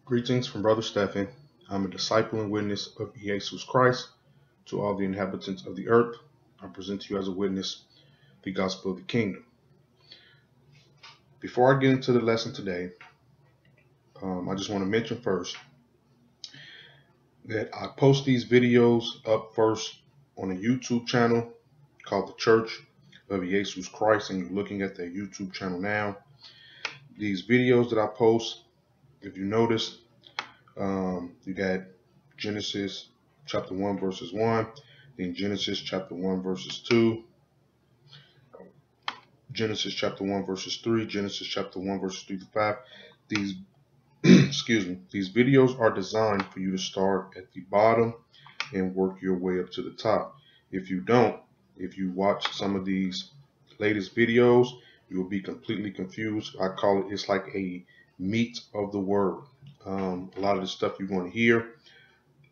Greetings from Brother Stephen. I'm a disciple and witness of Jesus Christ. To all the inhabitants of the earth, I present to you as a witness the gospel of the kingdom. Before I get into the lesson today, I just want to mention first that I post these videos up first on a YouTube channel called the Church of Jesus Christ, and you're looking at their YouTube channel now. These videos that I post, if you notice, you got Genesis chapter 1 verses 1, then Genesis chapter 1 verses 2, Genesis chapter 1 verses 3, Genesis chapter 1 verses 3 to 5. These these videos are designed for you to start at the bottom and work your way up to the top. If you watch some of these latest videos, you will be completely confused. I call it's like a meat of the word. A lot of the stuff you're going to hear,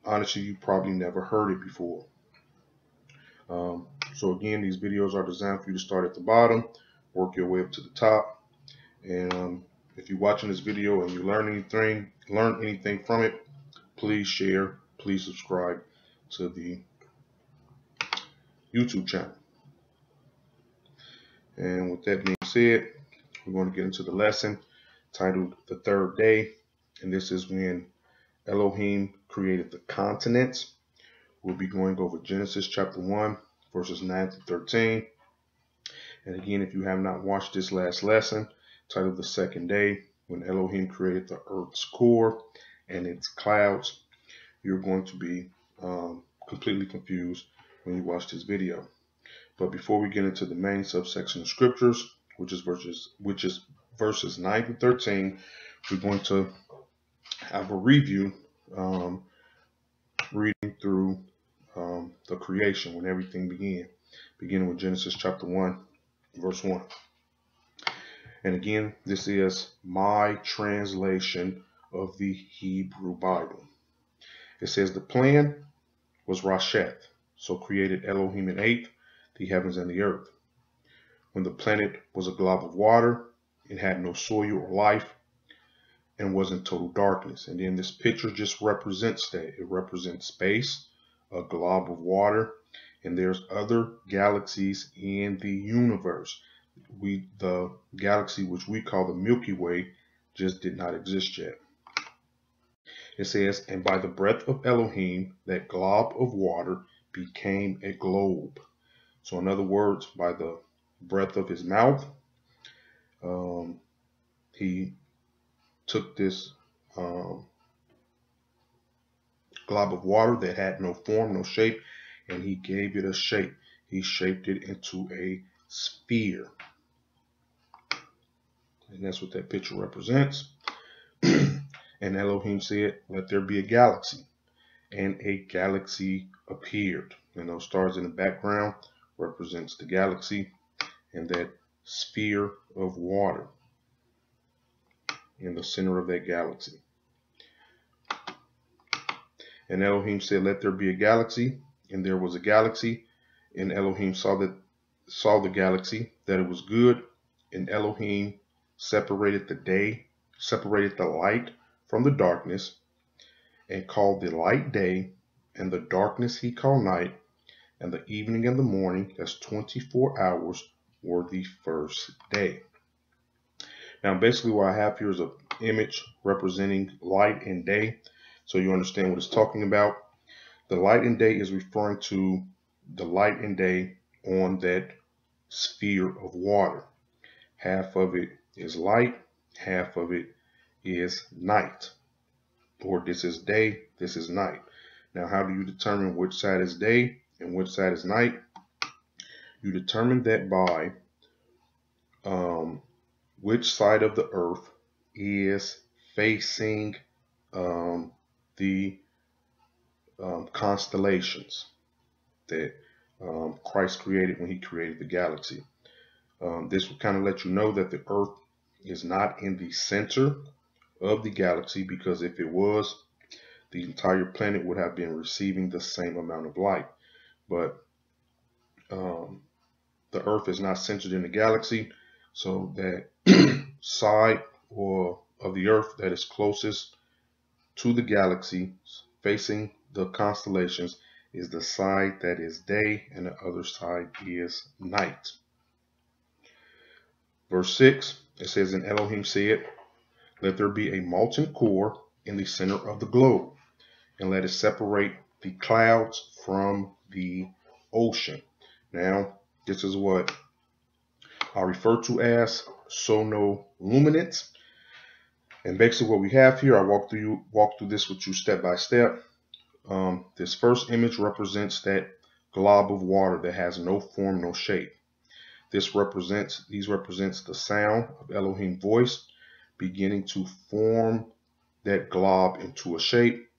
honestly, you probably never heard it before. So again, these videos are designed for you to start at the bottom, work your way up to the top. And if you're watching this video and you learn anything from it, please share, please subscribe to the YouTube channel. And with that being said, we're going to get into the lesson titled The Third Day. And this is when Elohim created the continents. We'll be going over Genesis chapter 1, verses 9 to 13. And again, if you have not watched this last lesson, titled The Second Day, when Elohim created the earth's core and its clouds, you're going to be completely confused when you watch this video. But before we get into the main subsection of scriptures, which is verses 9 to 13, we're going to have a review, reading through the creation when everything began, beginning with Genesis chapter 1, verse 1. And again, this is my translation of the Hebrew Bible. It says the plan was Rasheth, so created Elohim in eighth the heavens and the earth. When the planet was a glob of water, it had no soil or life, and was in total darkness. And then this picture just represents that. It represents space, a glob of water, and there's other galaxies in the universe. The galaxy which we call the Milky Way just did not exist yet. It says, and by the breath of Elohim, that glob of water became a globe. So in other words, by the breath of his mouth, he took this glob of water that had no form, no shape, and he gave it a shape. He shaped it into a sphere. And that's what that picture represents. And Elohim said, let there be a galaxy. And a galaxy appeared. And those stars in the background represents the galaxy and that sphere of water in the center of that galaxy. And Elohim said, let there be a galaxy. And there was a galaxy. And Elohim saw the galaxy, that it was good. And Elohim separated the light from the darkness, and called the light day, and the darkness he called night, and the evening and the morning, as 24 hours, were the first day. Now basically what I have here is an image representing light and day, so you understand what it's talking about. The light and day is referring to the light and day on that sphere of water. Half of it is light, half of it is night. Or this is day, this is night. Now, how do you determine which side is day and which side is night? You determine that by which side of the earth is facing the constellations that Christ created when he created the galaxy. This will kind of let you know that the earth is not in the center of the galaxy, because if it was, the entire planet would have been receiving the same amount of light. But the earth is not centered in the galaxy, so that side or of the earth that is closest to the galaxy facing the constellations is the side that is day and the other side is night. Verse 6, it says, and Elohim said, let there be a molten core in the center of the globe, and let it separate the clouds from the ocean. Now, this is what I refer to as sonoluminance. And basically what we have here, I walk through this with you step by step. This first image represents that glob of water that has no form, no shape. These represents the sound of Elohim's voice beginning to form that glob into a shape,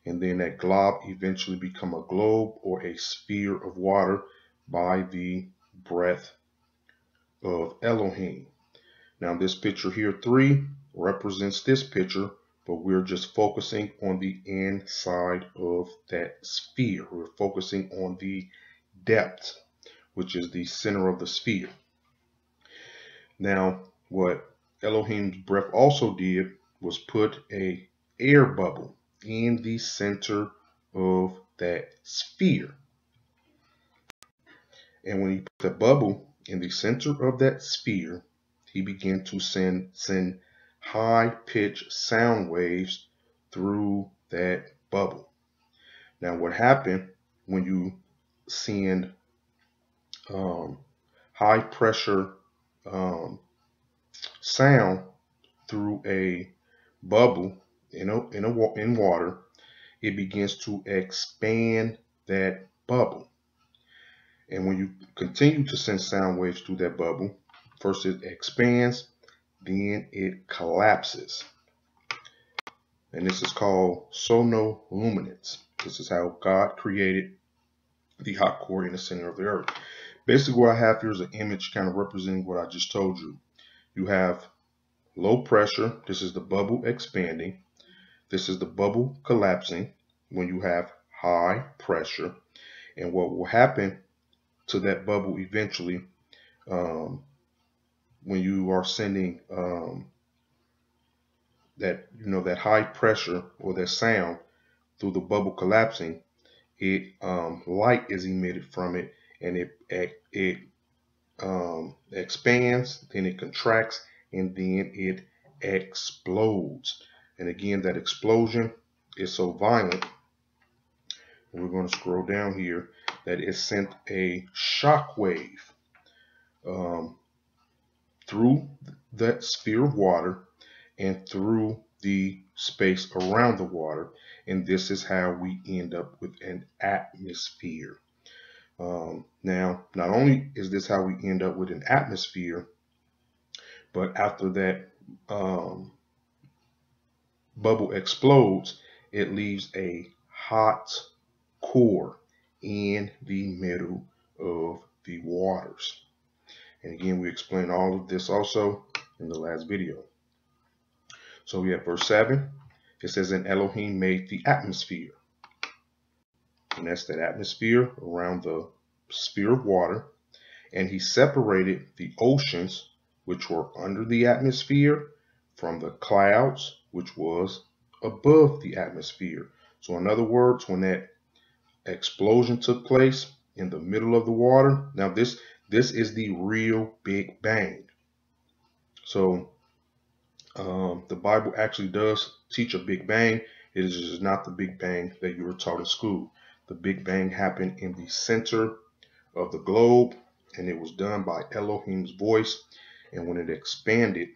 and then that glob eventually become a globe or a sphere of water by the breath of Elohim. Now this picture here, 3, represents this picture, but we're just focusing on the inside of that sphere. We're focusing on the depth, which is the center of the sphere. Now, what Elohim's breath also did was put an air bubble in the center of that sphere. And when he put the bubble in the center of that sphere, he began to send high-pitched sound waves through that bubble. Now, what happened when you send high-pressure sound through a bubble in water, it begins to expand that bubble. And when you continue to send sound waves through that bubble, first it expands, then it collapses. And this is called sonoluminance. This is how God created the hot core in the center of the earth. Basically what I have here is an image kind of representing what I just told you. You have low pressure. This is the bubble expanding. This is the bubble collapsing when you have high pressure. And what will happen to that bubble eventually, when you are sending that high pressure or that sound through the bubble collapsing, light is emitted from it, and it expands, then it contracts, and then it explodes. And again, that explosion is so violent, and we're going to scroll down here, that it sent a shock wave through that sphere of water and through the space around the water. And this is how we end up with an atmosphere. Now, not only is this how we end up with an atmosphere, but after that bubble explodes, it leaves a hot core in the middle of the waters. And again, we explained all of this also in the last video. So we have verse 7. It says, and Elohim made the atmosphere. And that's that atmosphere around the sphere of water. And he separated the oceans, which were under the atmosphere, from the clouds, which was above the atmosphere. So in other words, when that explosion took place in the middle of the water, now this is the real Big Bang. So the Bible actually does teach a Big Bang. It is just not the Big Bang that you were taught in school. The Big Bang happened in the center of the globe, and it was done by Elohim's voice. And when it expanded,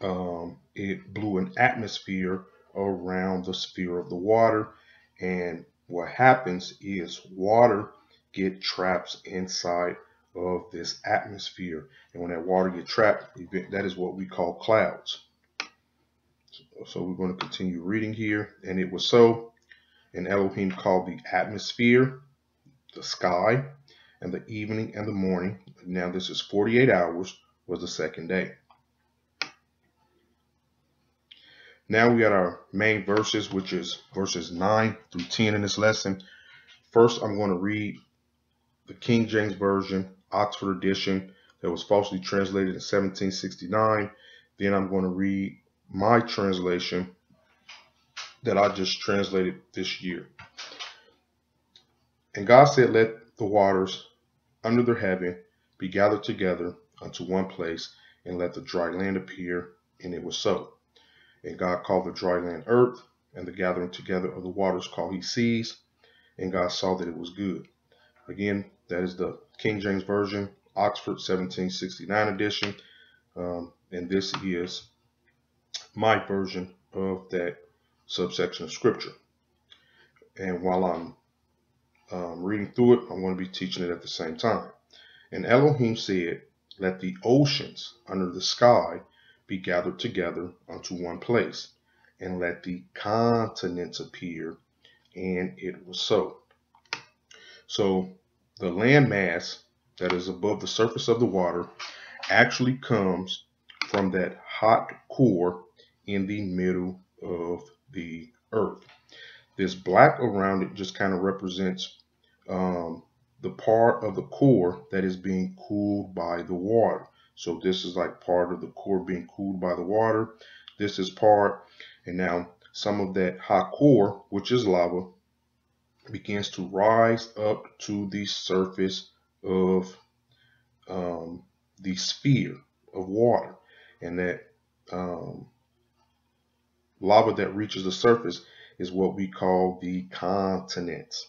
it blew an atmosphere around the sphere of the water. And what happens is water get trapped inside of this atmosphere. And when that water gets trapped, that is what we call clouds. So we're going to continue reading here. And it was so, and Elohim called the atmosphere the sky, and the evening and the morning. Now this is 48 hours was the second day. Now we got our main verses, which is verses 9 through 10 in this lesson. First, I'm going to read the King James Version, Oxford edition, that was falsely translated in 1769. Then I'm going to read my translation, that I just translated this year. And God said, let the waters under the heaven be gathered together unto one place, and let the dry land appear. And it was so. And God called the dry land earth, and the gathering together of the waters called he seas. And God saw that it was good. Again, that is the King James Version, Oxford 1769 edition. And this is my version of that subsection of scripture. And while I'm reading through it, I'm going to be teaching it at the same time. And Elohim said, let the oceans under the sky be gathered together unto one place, and let the continents appear. And it was so. So the land mass that is above the surface of the water actually comes from that hot core in the middle of the earth. This black around it just kind of represents the part of the core that is being cooled by the water. So this is like part of the core being cooled by the water. This is part, and now some of that hot core, which is lava, begins to rise up to the surface of the sphere of water. And that lava that reaches the surface is what we call the continents.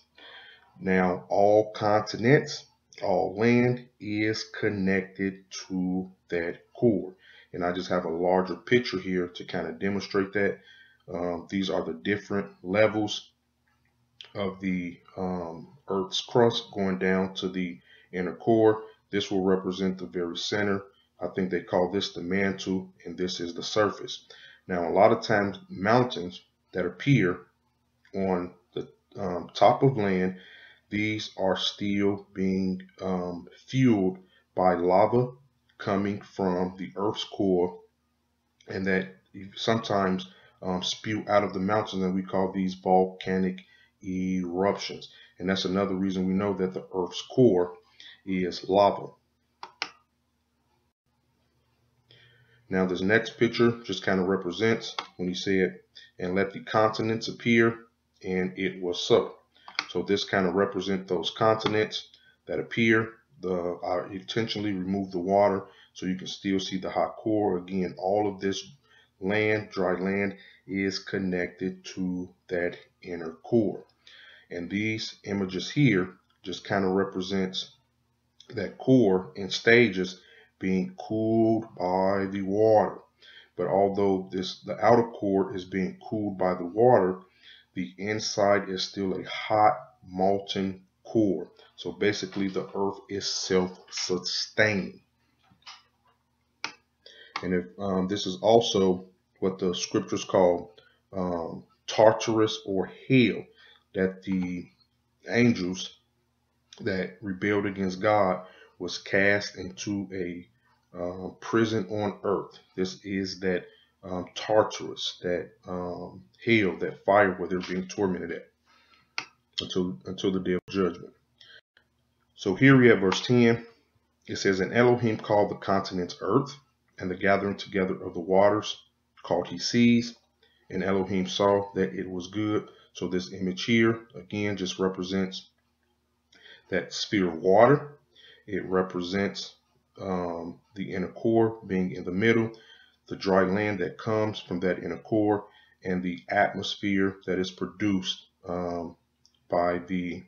Now, all continents, all land is connected to that core. And I just have a larger picture here to kind of demonstrate that. These are the different levels of the Earth's crust going down to the inner core. This will represent the very center. I think they call this the mantle, and this is the surface. Now, a lot of times mountains that appear on the top of land, these are still being fueled by lava coming from the Earth's core, and that sometimes spew out of the mountains, and we call these volcanic eruptions. And that's another reason we know that the Earth's core is lava. Now this next picture just kind of represents when he said, and let the continents appear, and it was so. So this kind of represents those continents that appear. I intentionally removed the water so you can still see the hot core. Again, all of this land, dry land, is connected to that inner core. And these images here just kind of represents that core in stages being cooled by the water. But although the outer core is being cooled by the water, the inside is still a hot molten core. So basically the earth is self-sustaining. And if this is also what the scriptures call Tartarus or hell, that the angels that rebelled against God was cast into a prison on earth. This is that Tartarus, that hell, that fire where they're being tormented at until the day of judgment. So here we have verse 10. It says, and Elohim called the continents earth, and the gathering together of the waters called he seas. And Elohim saw that it was good. So this image here, again, just represents that sphere of water. It represents the inner core being in the middle, the dry land that comes from that inner core, and the atmosphere that is produced by the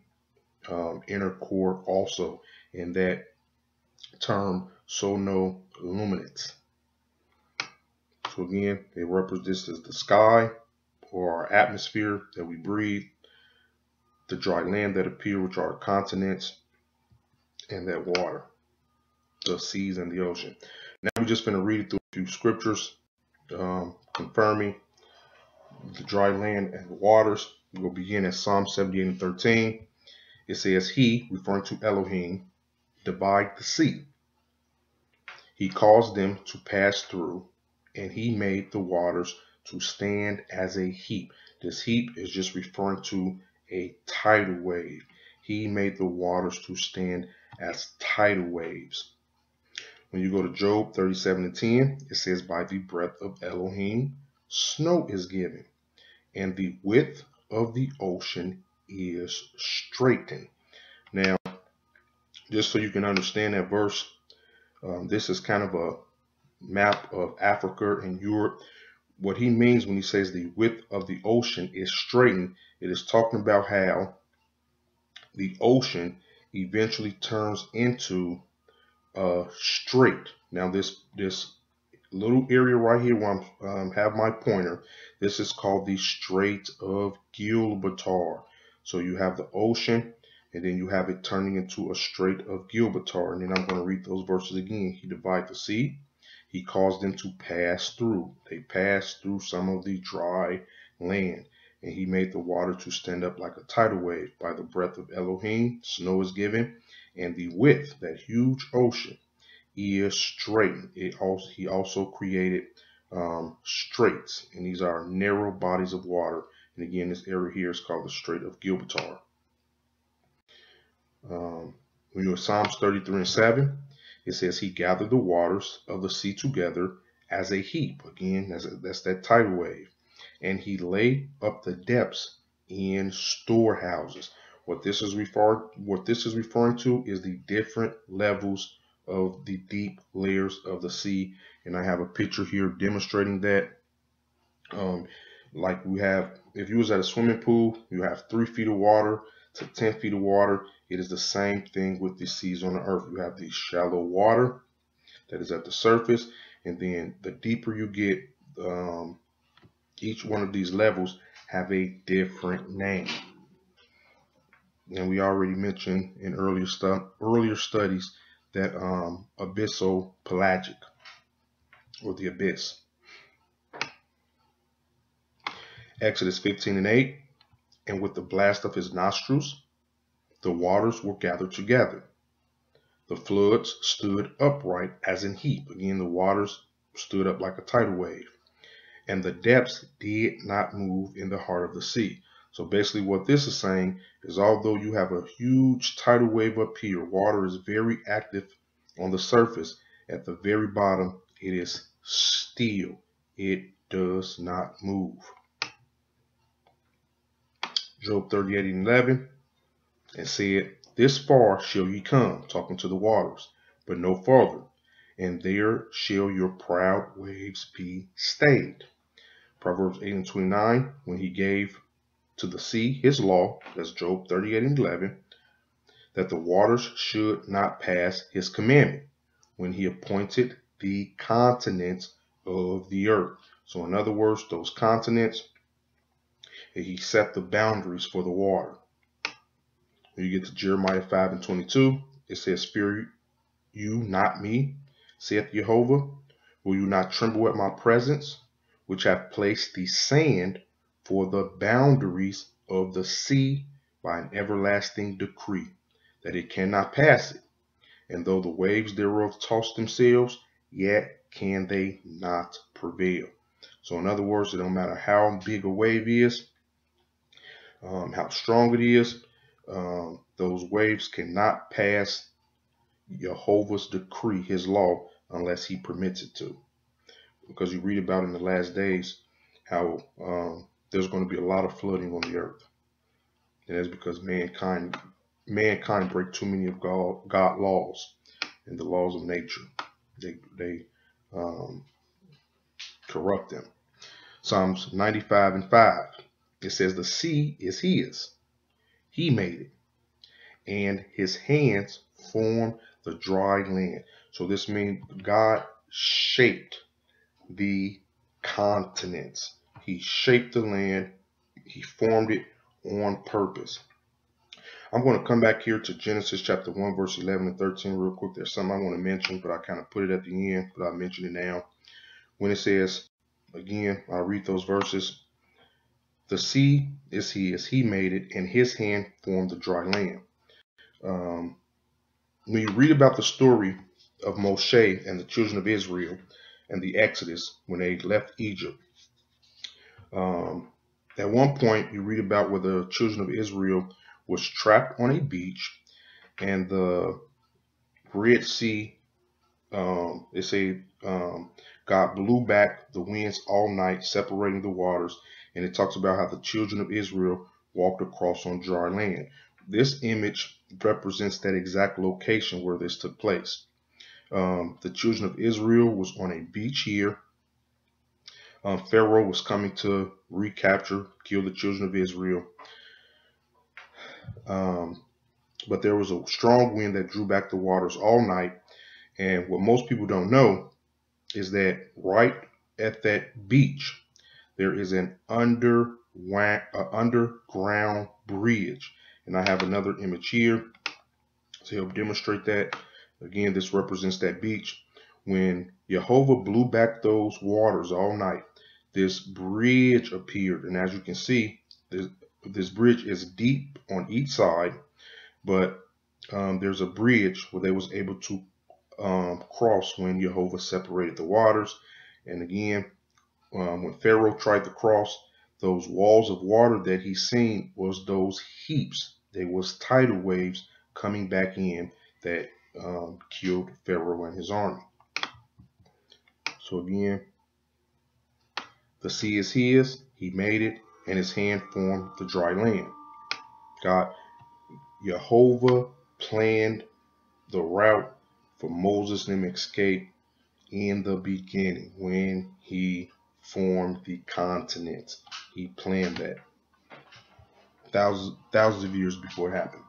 inner core also, in that term sonoluminance. So again, it represents this as the sky or our atmosphere that we breathe, the dry land that appear, which are continents, and that water, the seas and the ocean. Now we're just going to read through a few scriptures confirming the dry land and the waters. We'll begin at Psalm 78 and 13. It says, he, referring to Elohim, divide the sea. He caused them to pass through, and he made the waters to stand as a heap. This heap is just referring to a tidal wave. He made the waters to stand as tidal waves. When you go to Job 37 and 10, it says, by the breath of Elohim, snow is given, and the width of the ocean is straitened. Now, just so you can understand that verse, this is kind of a map of Africa and Europe. What he means when he says the width of the ocean is straightened, it is talking about how the ocean eventually turns into a strait. Now, this little area right here where I have my pointer, this is called the Strait of Gibraltar. So you have the ocean, and then you have it turning into a Strait of Gibraltar. And then I'm going to read those verses again. He divided the sea. He caused them to pass through. They passed through some of the dry land. And he made the water to stand up like a tidal wave. By the breath of Elohim, snow is given, and the width, that huge ocean, is straightened. He also created straits, and these are narrow bodies of water. And again, this area here is called the Strait of Gibraltar. When you have Psalms 33:7, it says he gathered the waters of the sea together as a heap. Again, that's that tidal wave. And he laid up the depths in storehouses. What this is referring to is the different levels of the deep layers of the sea. And I have a picture here demonstrating that. Like we have, if you was at a swimming pool, you have 3 feet of water to 10 feet of water. It is the same thing with the seas on the earth. You have the shallow water that is at the surface, and then the deeper you get, each one of these levels have a different name. And we already mentioned in earlier studies that abyssopelagic, or the abyss. Exodus 15:8, and with the blast of his nostrils, the waters were gathered together. The floods stood upright as in heap. Again, the waters stood up like a tidal wave. And the depths did not move in the heart of the sea. So basically what this is saying is, although you have a huge tidal wave up here, water is very active on the surface. At the very bottom, it is still. It does not move. Job 38:11, and said, this far shall ye come, talking to the waters, but no farther, and there shall your proud waves be stayed. Proverbs 8:29, when he gave to the sea his law, that's Job 38:11, that the waters should not pass his commandment, when he appointed the continents of the earth. So in other words, those continents, he set the boundaries for the water. When you get to Jeremiah 5:22, it says, fear you not me, saith Jehovah? Will you not tremble at my presence, which have placed the sand for the boundaries of the sea by an everlasting decree, that it cannot pass it? And though the waves thereof toss themselves, yet can they not prevail. So in other words, it don't matter how big a wave is, how strong it is, those waves cannot pass Jehovah's decree, his law, unless he permits it to. Because you read about in the last days how there's going to be a lot of flooding on the earth. And that's because mankind break too many of God laws and the laws of nature. They corrupt them. Psalms 95:5, it says the sea is his. He made it, and his hands formed the dry land. So this means God shaped the continents. He shaped the land. He formed it on purpose. I'm going to come back here to Genesis chapter 1, verse 11 and 13 real quick. There's something I want to mention, but I kind of put it at the end, but I'll mention it now. When it says, again, I'll read those verses. The sea is his, he made it, and his hand formed the dry land. When you read about the story of Moshe and the children of Israel and the Exodus when they left Egypt, at one point you read about where the children of Israel was trapped on a beach, and the Red Sea, God blew back the winds all night, separating the waters, and it talks about how the children of Israel walked across on dry land. This image represents that exact location where this took place. The children of Israel was on a beach here. Pharaoh was coming to recapture, kill the children of Israel. But there was a strong wind that drew back the waters all night. And what most people don't know is that right at that beach, there is an underground bridge. And I have another image here to help demonstrate that. Again, this represents that beach. When Jehovah blew back those waters all night, this bridge appeared. And as you can see, this bridge is deep on each side, but there's a bridge where they was able to cross when Jehovah separated the waters. And again, when Pharaoh tried to cross, those walls of water that he seen was those heaps. They was tidal waves coming back in that killed Pharaoh and his army. So again, the sea is his, he made it, and his hand formed the dry land. Jehovah planned the route for Moses and them escape in the beginning when he formed the continents. He planned that thousands of years before it happened.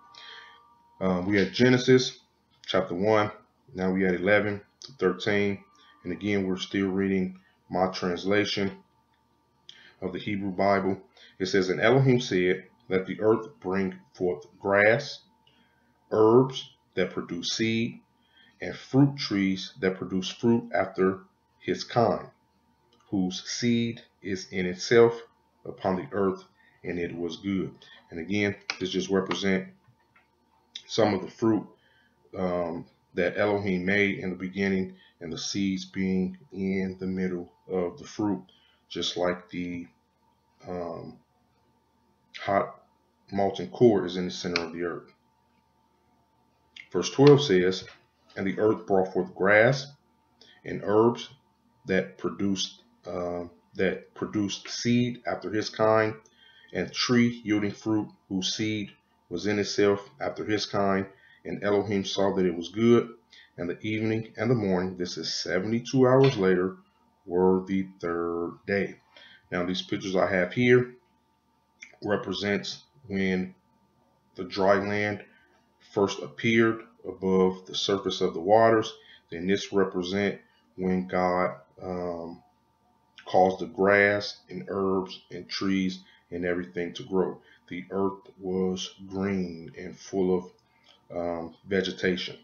We had Genesis chapter 1. Now we had 11 to 13. And again, we're still reading my translation of the Hebrew Bible. It says, and Elohim said, let the earth bring forth grass, herbs that produce seed, and fruit trees that produce fruit after his kind, whose seed is in itself upon the earth, and it was good. And again, this just represents some of the fruit that Elohim made in the beginning, and the seeds being in the middle of the fruit, just like the hot molten core is in the center of the earth. Verse 12 says, and the earth brought forth grass and herbs that produced seed after his kind, and tree yielding fruit whose seed was in itself after his kind. And Elohim saw that it was good, and the evening and the morning, this is 72 hours later, were the third day. Now these pictures I have here represents when the dry land first appeared above the surface of the waters. Then this represent when God caused the grass and herbs and trees and everything to grow. The earth was green and full of vegetation.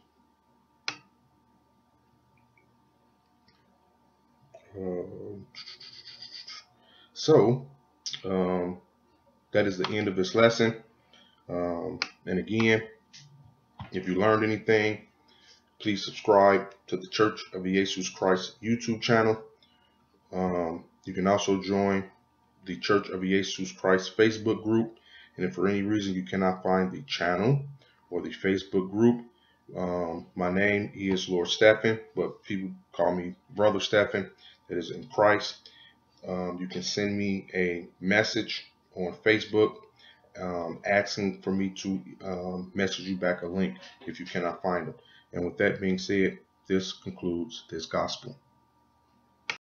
So that is the end of this lesson. And again, if you learned anything, please subscribe to the Church of Jesus Christ YouTube channel. You can also join the Church of Jesus Christ Facebook group. And if for any reason you cannot find the channel or the Facebook group, my name is Lord Stephen, but people call me Brother Stephen, that is in Christ. You can send me a message on Facebook asking for me to message you back a link if you cannot find it. And with that being said, this concludes this gospel.